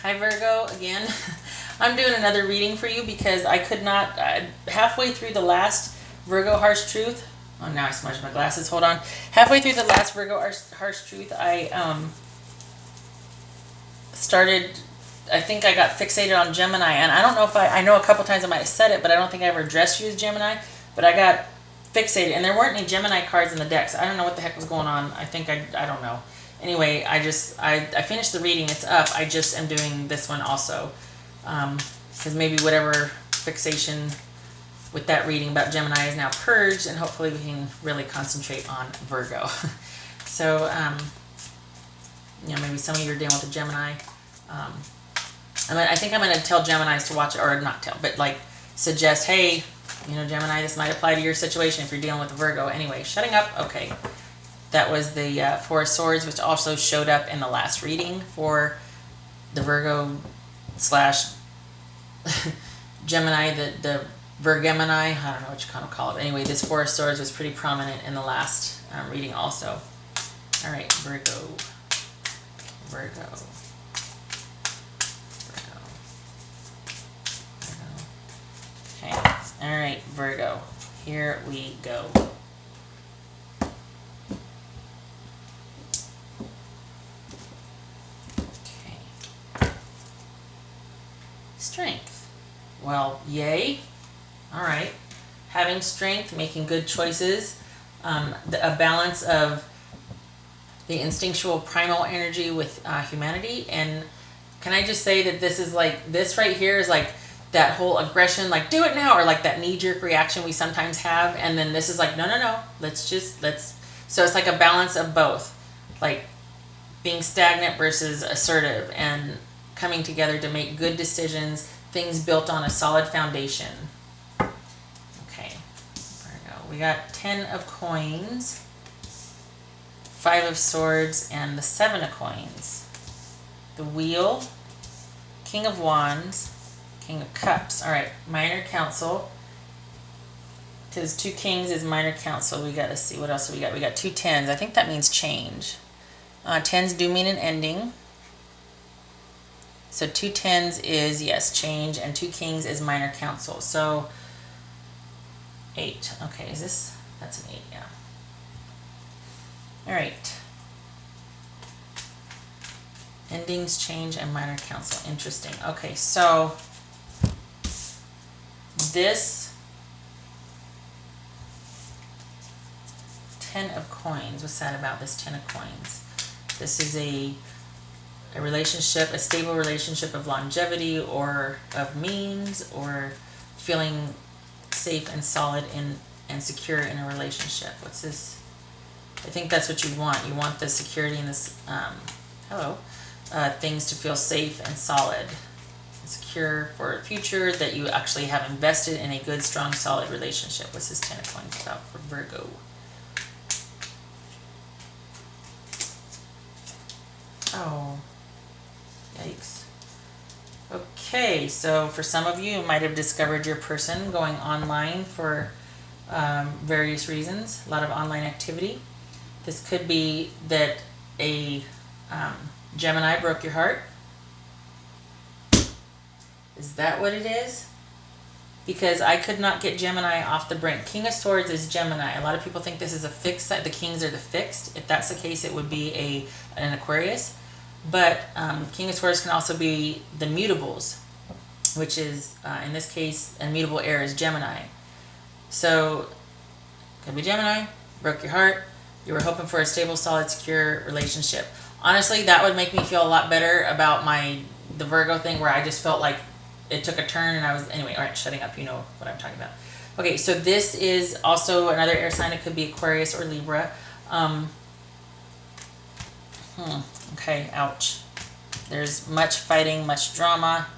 Hi Virgo, again. I'm doing another reading for you because I could not, halfway through the last Virgo Harsh Truth, oh now I smudged my glasses, hold on. Halfway through the last Virgo Harsh Truth, started, I think I got fixated on Gemini, and I don't know if I know a couple times I might have said it, but I don't think I ever addressed you as Gemini, but I got fixated, and there weren't any Gemini cards in the decks. I don't know what the heck was going on. I don't know. Anyway, I finished the reading. It's up. I just am doing this one also, because maybe whatever fixation with that reading about Gemini is now purged, and hopefully we can really concentrate on Virgo. So, maybe some of you are dealing with a Gemini. I think I'm going to tell Geminis to watch it, or not tell, but like suggest, hey, Gemini, this might apply to your situation if you're dealing with a Virgo. Anyway, shutting up. Okay. That was the Four of Swords, which also showed up in the last reading for the Virgo slash Gemini, the Virgemini. I don't know what you kind of call it. Anyway, this Four of Swords was pretty prominent in the last reading also. All right, Virgo. Virgo. Okay. All right, Virgo. Here we go. Strength. Well, yay. All right. Having strength, making good choices, a balance of the instinctual primal energy with humanity. And can I just say that this is like, this right here is like that whole aggression, like do it now, or like that knee-jerk reaction we sometimes have. And then this is like, no. So it's like a balance of both. Like being stagnant versus assertive, and coming together to make good decisions, things built on a solid foundation. Okay, there we go. We got 10 of coins, 5 of swords, and the 7 of coins. The wheel, King of wands, King of cups. All right, minor council, because 2 kings is minor council. We got to see what else we got. We got 2 tens. I think that means change. Tens do mean an ending. So 2 tens is, yes, change, and 2 kings is minor council. So 8. Okay, that's an 8, yeah. All right. Endings, change, and minor council. Interesting. Okay, so this 10 of coins, what's that about this 10 of coins? This is a relationship, a stable relationship of longevity or of means, or feeling safe and solid and secure in a relationship. What's this? I think that's what you want. You want the security in this, things to feel safe and solid, secure for a future, that you actually have invested in a good, strong, solid relationship. What's this 10 of coins about for Virgo? Oh. Yikes. Okay, so for some of you, you might have discovered your person going online for various reasons, a lot of online activity. This could be that a Gemini broke your heart. Is that what it is? Because I could not get Gemini off the brink. King of Swords is Gemini. A lot of people think this is a fixed, the kings are the fixed. If that's the case, it would be an Aquarius. But King of Swords can also be the mutables, which is, in this case, a mutable air is Gemini. So, could be Gemini, broke your heart, you were hoping for a stable, solid, secure relationship. Honestly, that would make me feel a lot better about the Virgo thing, where I just felt like it took a turn and anyway, all right, shutting up, you know what I'm talking about. Okay, so this is also another air sign. It could be Aquarius or Libra. Okay, ouch. There's much fighting, much drama.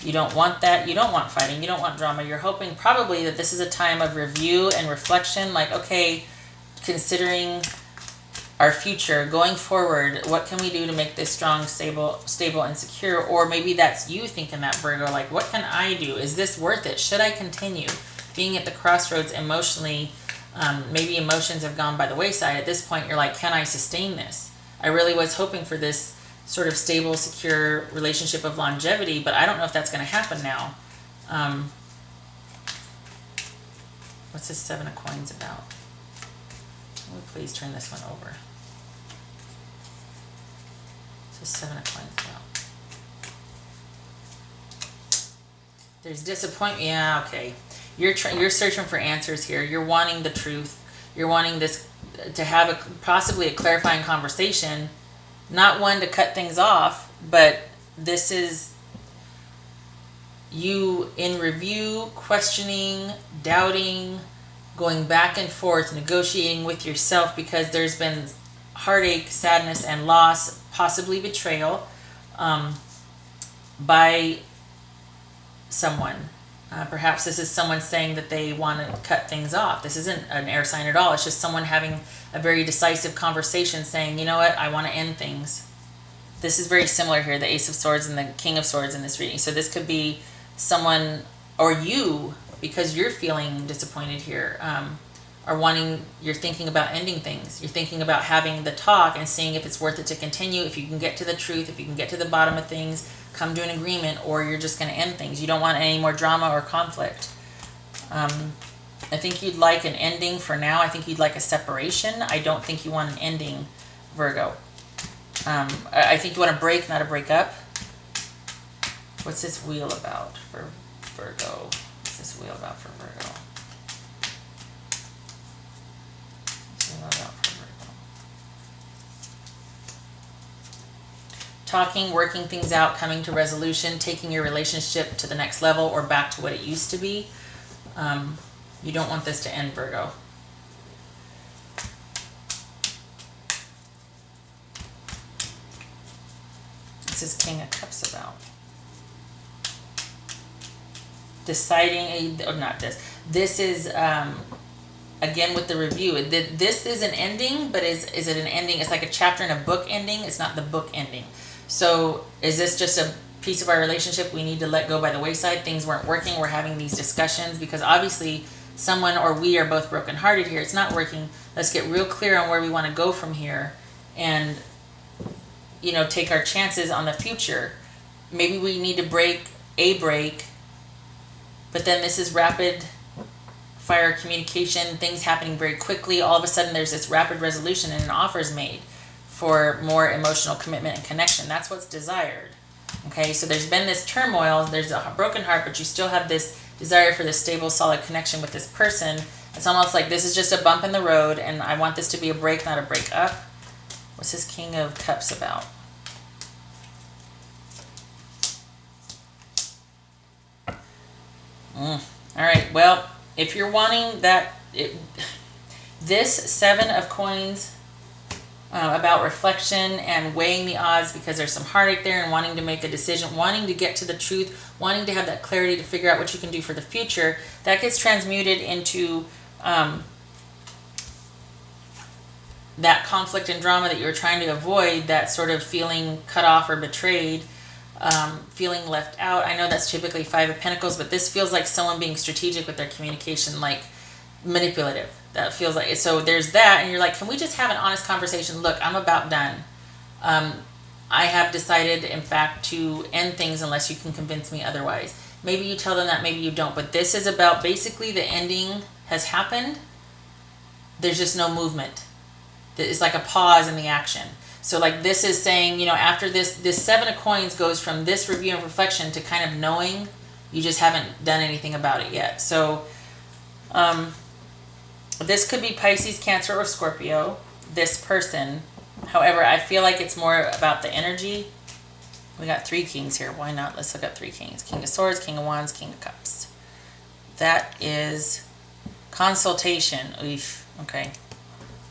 You don't want that. You don't want fighting. You don't want drama. You're hoping probably that this is a time of review and reflection. Like, okay, considering our future, going forward, what can we do to make this strong, stable, and secure? Or maybe that's you thinking that, Virgo, like, what can I do? Is this worth it? Should I continue? Being at the crossroads emotionally, maybe emotions have gone by the wayside. At this point, you're like, can I sustain this? I really was hoping for this sort of stable, secure relationship of longevity, but I don't know if that's going to happen now. What's this Seven of Coins about? Will you please turn this one over? What's this Seven of Coins about? There's disappointment. Yeah, okay. You're searching for answers here. You're wanting the truth. You're wanting this to have possibly a clarifying conversation, not one to cut things off, but this is you in review, questioning, doubting, going back and forth, negotiating with yourself because there's been heartache, sadness, and loss, possibly betrayal by someone. Perhaps this is someone saying that they want to cut things off. This isn't an air sign at all. It's just someone having a very decisive conversation saying, you know what, I want to end things. This is very similar here, the Ace of Swords and the King of Swords in this reading. So this could be someone, or you, because you're feeling disappointed here, are wanting, you're thinking about ending things. You're thinking about having the talk and seeing if it's worth it to continue, if you can get to the truth, if you can get to the bottom of things, come to an agreement, or you're just going to end things. You don't want any more drama or conflict. I think you'd like an ending for now. I think you'd like a separation. I don't think you want an ending, Virgo. I think you want a break, not a breakup. What's this wheel about for Virgo? What's this wheel about for Virgo? What's this wheel about for Virgo? Talking, working things out, coming to resolution, taking your relationship to the next level or back to what it used to be. You don't want this to end, Virgo. This is King of Cups about. Deciding, or not this. This is, again with the review. This is an ending, but is it an ending? It's like a chapter in a book ending. It's not the book ending. So is this just a piece of our relationship we need to let go by the wayside? Things weren't working. We're having these discussions because obviously someone or we are both brokenhearted here. It's not working. Let's get real clear on where we want to go from here and, you know, take our chances on the future. Maybe we need to break, but then this is rapid fire communication, things happening very quickly. All of a sudden there's this rapid resolution and an offer is made for more emotional commitment and connection. That's what's desired. Okay, so there's been this turmoil, there's a broken heart, but you still have this desire for this stable, solid connection with this person. It's almost like this is just a bump in the road and I want this to be a break, not a break up. What's this King of Cups about? All right, well, if you're wanting that, this Seven of Coins about reflection and weighing the odds because there's some heartache there and wanting to make a decision, wanting to get to the truth, wanting to have that clarity to figure out what you can do for the future, that gets transmuted into that conflict and drama that you're trying to avoid, that sort of feeling cut off or betrayed, feeling left out. I know that's typically Five of Pentacles, but this feels like someone being strategic with their communication, like manipulative. That feels like, so there's that, and you're like, can we just have an honest conversation? Look, I'm about done. I have decided, in fact, to end things unless you can convince me otherwise. Maybe you tell them that, maybe you don't, but this is about basically the ending has happened. There's just no movement. It's like a pause in the action. So like this is saying, you know, after this Seven of Coins goes from this review and reflection to kind of knowing you just haven't done anything about it yet. So this could be Pisces, Cancer, or Scorpio, this person. However, I feel like it's more about the energy. We got three kings here. Why not? Let's look at three kings. King of Swords, King of Wands, King of Cups. That is consultation. Oof. Okay.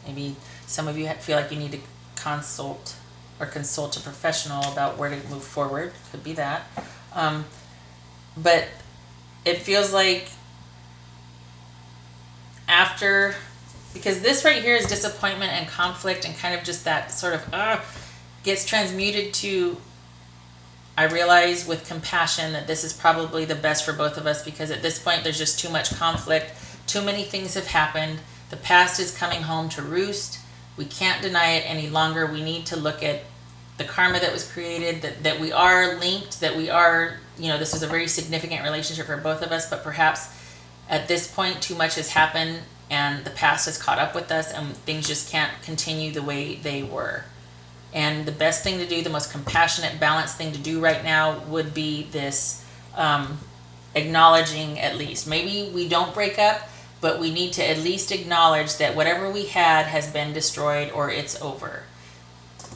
Maybe some of you feel like you need to consult a professional about where to move forward. Could be that. But it feels like after, because this right here is disappointment and conflict and kind of just that sort of gets transmuted to, I realize with compassion that this is probably the best for both of us, because at this point there's just too much conflict, too many things have happened, the past is coming home to roost, we can't deny it any longer, we need to look at the karma that was created, that we are linked, that we are, this is a very significant relationship for both of us, but perhaps at this point too much has happened and the past has caught up with us and things just can't continue the way they were. And the best thing to do, the most compassionate, balanced thing to do right now would be this acknowledging, at least. Maybe we don't break up, but we need to at least acknowledge that whatever we had has been destroyed or it's over.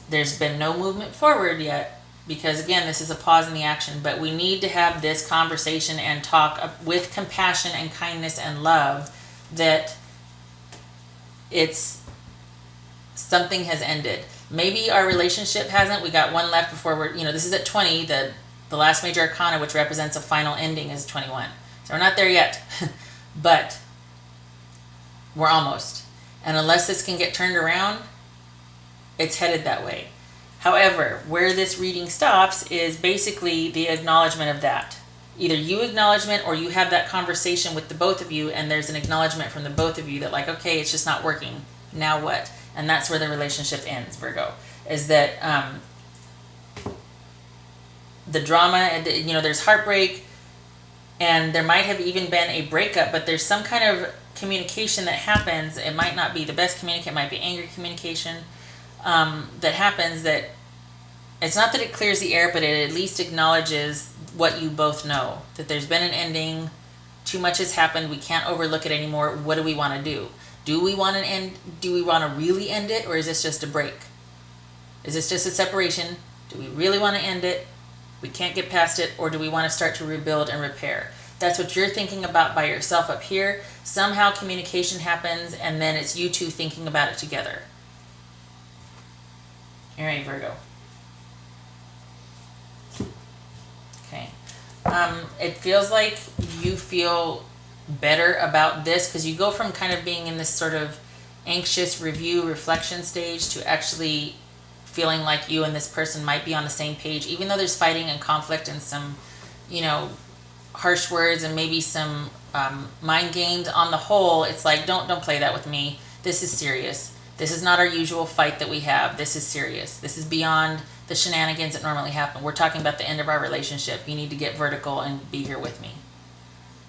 There's been no movement forward yet because, again, this is a pause in the action, but we need to have this conversation and talk with compassion and kindness and love that it's something has ended. Maybe our relationship hasn't. We got one left before we're, this is at 20. The last major arcana, which represents a final ending, is 21. So we're not there yet, but we're almost. And unless this can get turned around, it's headed that way. However, where this reading stops is basically the acknowledgement of that. Either you acknowledgement or you have that conversation with the both of you and there's an acknowledgement from the both of you that like, okay, it's just not working. Now what? And that's where the relationship ends, Virgo. Is that the drama, and there's heartbreak and there might have even been a breakup, but there's some kind of communication that happens. It might not be the best communication, it might be angry communication that happens, that it's not that it clears the air, but it at least acknowledges what you both know, that there's been an ending, too much has happened, we can't overlook it anymore. What do we want to do? Do we want to really end it, or is this just a break? Is this just a separation? Do we really want to end it? We can't get past it, or do we want to start to rebuild and repair? That's what you're thinking about by yourself up here. Somehow communication happens, and then it's you two thinking about it together. All right, Virgo. Okay. It feels like you feel better about this because you go from kind of being in this sort of anxious review reflection stage to actually feeling like you and this person might be on the same page, even though there's fighting and conflict and some, harsh words and maybe some mind games. On the whole, it's like, don't play that with me. This is serious. This is not our usual fight that we have. This is serious. This is beyond the shenanigans that normally happen. We're talking about the end of our relationship. You need to get vertical and be here with me.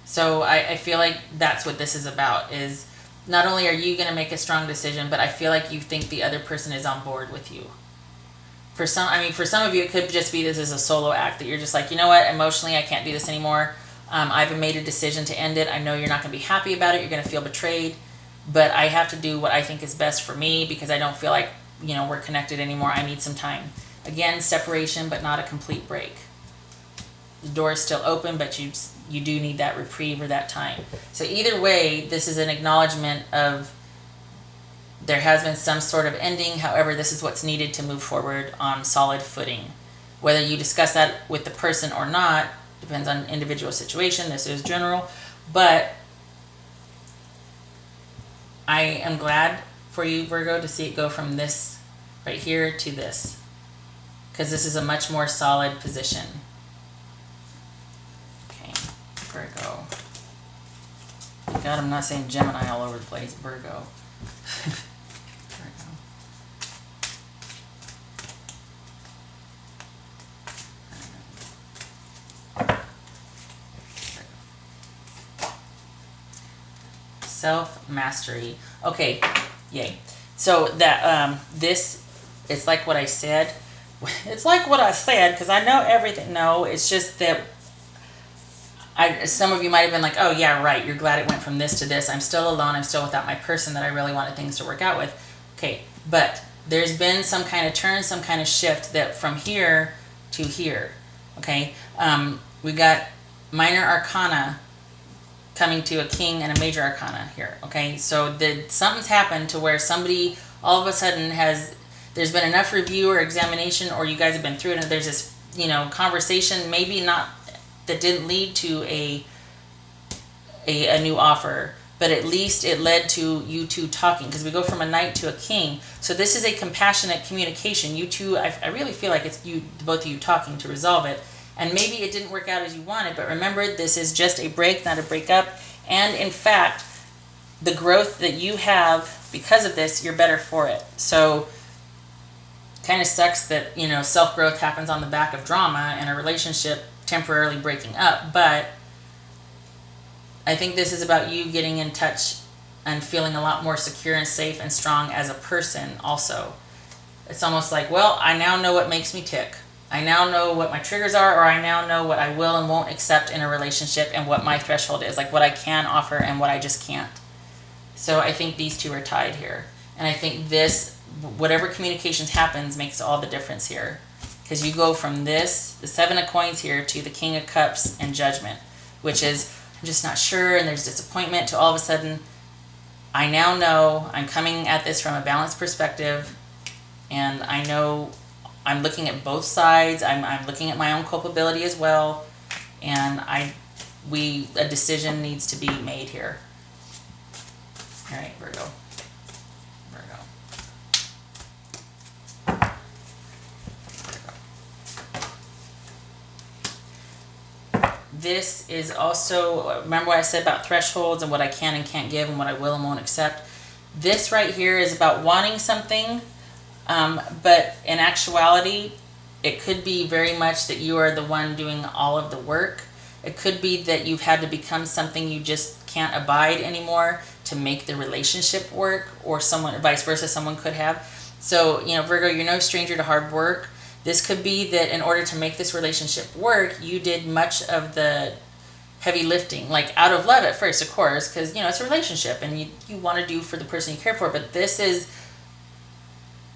So I feel like that's what this is about, is not only are you going to make a strong decision, but I feel like you think the other person is on board with you. For some of you, it could just be this is a solo act, that you're just like, you know what, emotionally, I can't do this anymore. I've made a decision to end it. I know you're not going to be happy about it. You're going to feel betrayed, but I have to do what I think is best for me because I don't feel like, we're connected anymore. I need some time. Again, separation, but not a complete break. The door is still open, but you do need that reprieve or that time. So either way, this is an acknowledgement of there has been some sort of ending. However, this is what's needed to move forward on solid footing. Whether you discuss that with the person or not depends on individual situation. This is general, but I am glad for you, Virgo, to see it go from this right here to this, because this is a much more solid position. Okay, Virgo. Thank God I'm not saying Gemini all over the place. Virgo. Self-mastery. Okay, yay. So that this, it's like what I said. It's like what I said because I know everything. No, it's just that some of you might have been like, oh yeah, right, you're glad it went from this to this. I'm still alone. I'm still without my person that I really wanted things to work out with. Okay, but there's been some kind of turn, some kind of shift that from here to here. Okay, we got minor arcana coming to a king and a major arcana here. Okay, so something's happened to where somebody all of a sudden there's been enough review or examination, or you guys have been through it and there's this conversation, maybe not, that didn't lead to a new offer, but at least it led to you two talking, because we go from a knight to a king. So this is a compassionate communication. You two, I really feel like it's you, both of you talking to resolve it. And maybe it didn't work out as you wanted, but remember, this is just a break, not a breakup. And in fact, the growth that you have because of this, you're better for it. So kind of sucks that, you know, self-growth happens on the back of drama and a relationship temporarily breaking up. But I think this is about you getting in touch and feeling a lot more secure and safe and strong as a person also. It's almost like, well, I now know what makes me tick. I now know what my triggers are, or I now know what I will and won't accept in a relationship and what my threshold is, like what I can offer and what I just can't. So I think these two are tied here. And I think this, whatever communications happens, makes all the difference here. Because you go from this, the 7 of coins here, to the King of Cups and Judgment, which is, I'm just not sure, and there's disappointment, to all of a sudden, I now know I'm coming at this from a balanced perspective, and I know I'm looking at both sides. I'm looking at my own culpability as well, and a decision needs to be made here. All right, Virgo. This is also, remember what I said about thresholds and what I can and can't give and what I will and won't accept. This right here is about wanting something, but in actuality, it could be very much that you are the one doing all of the work. It could be that you've had to become something you just can't abide anymore to make the relationship work, or someone, vice versa, someone could have. So, you know, Virgo, you're no stranger to hard work. This could be that in order to make this relationship work, you did much of the heavy lifting, like out of love at first, of course, because, you know, it's a relationship and you want to do for the person you care for. But this is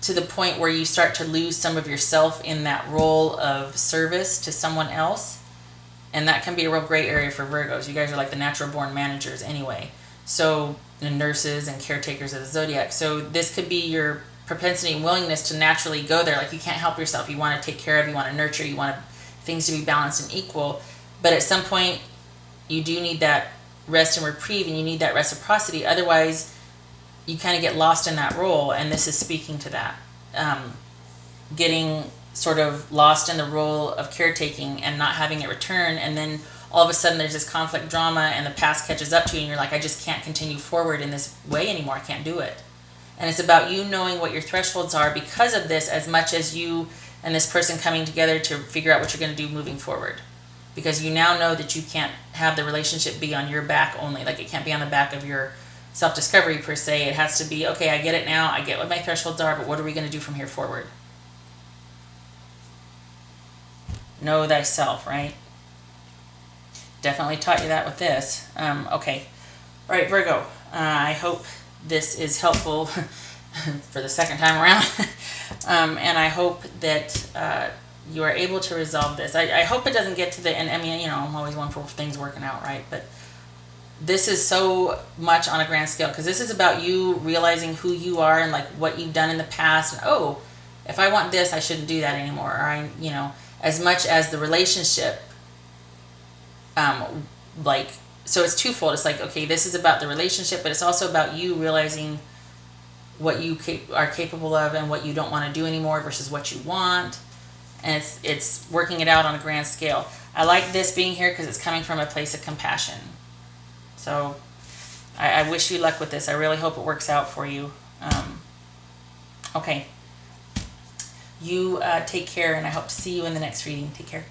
to the point where you start to lose some of yourself in that role of service to someone else. And that can be a real gray area for Virgos. You guys are like the natural born managers anyway. So, the nurses and caretakers of the zodiac. So this could be your propensity and willingness to naturally go there. Like, you can't help yourself. You want to take care of, you want to nurture, you want things to be balanced and equal. But at some point, you do need that rest and reprieve, and you need that reciprocity. Otherwise, you kind of get lost in that role, and this is speaking to that. Getting sort of lost in the role of caretaking and not having it return, and then all of a sudden there's this conflict drama and the past catches up to you and you're like, I just can't continue forward in this way anymore. I can't do it. And it's about you knowing what your thresholds are because of this, as much as you and this person coming together to figure out what you're going to do moving forward. Because you now know that you can't have the relationship be on your back only. Like, it can't be on the back of your self-discovery per se. It has to be, okay, I get it now. I get what my thresholds are, but what are we going to do from here forward? Know thyself, right? Definitely taught you that with this. Okay. All right, Virgo. I hope this is helpful for the second time around. And I hope that you are able to resolve this. I hope it doesn't get to the end. I mean, you know, I'm always one for things working out, right? But this is so much on a grand scale, because this is about you realizing who you are and like what you've done in the past. And, oh, if I want this, I shouldn't do that anymore. Or you know, as much as the relationship, so it's twofold. It's like, okay, this is about the relationship, but it's also about you realizing what you are capable of and what you don't want to do anymore versus what you want. And it's working it out on a grand scale. I like this being here because it's coming from a place of compassion. So I wish you luck with this. I really hope it works out for you. Okay. You take care, and I hope to see you in the next reading. Take care.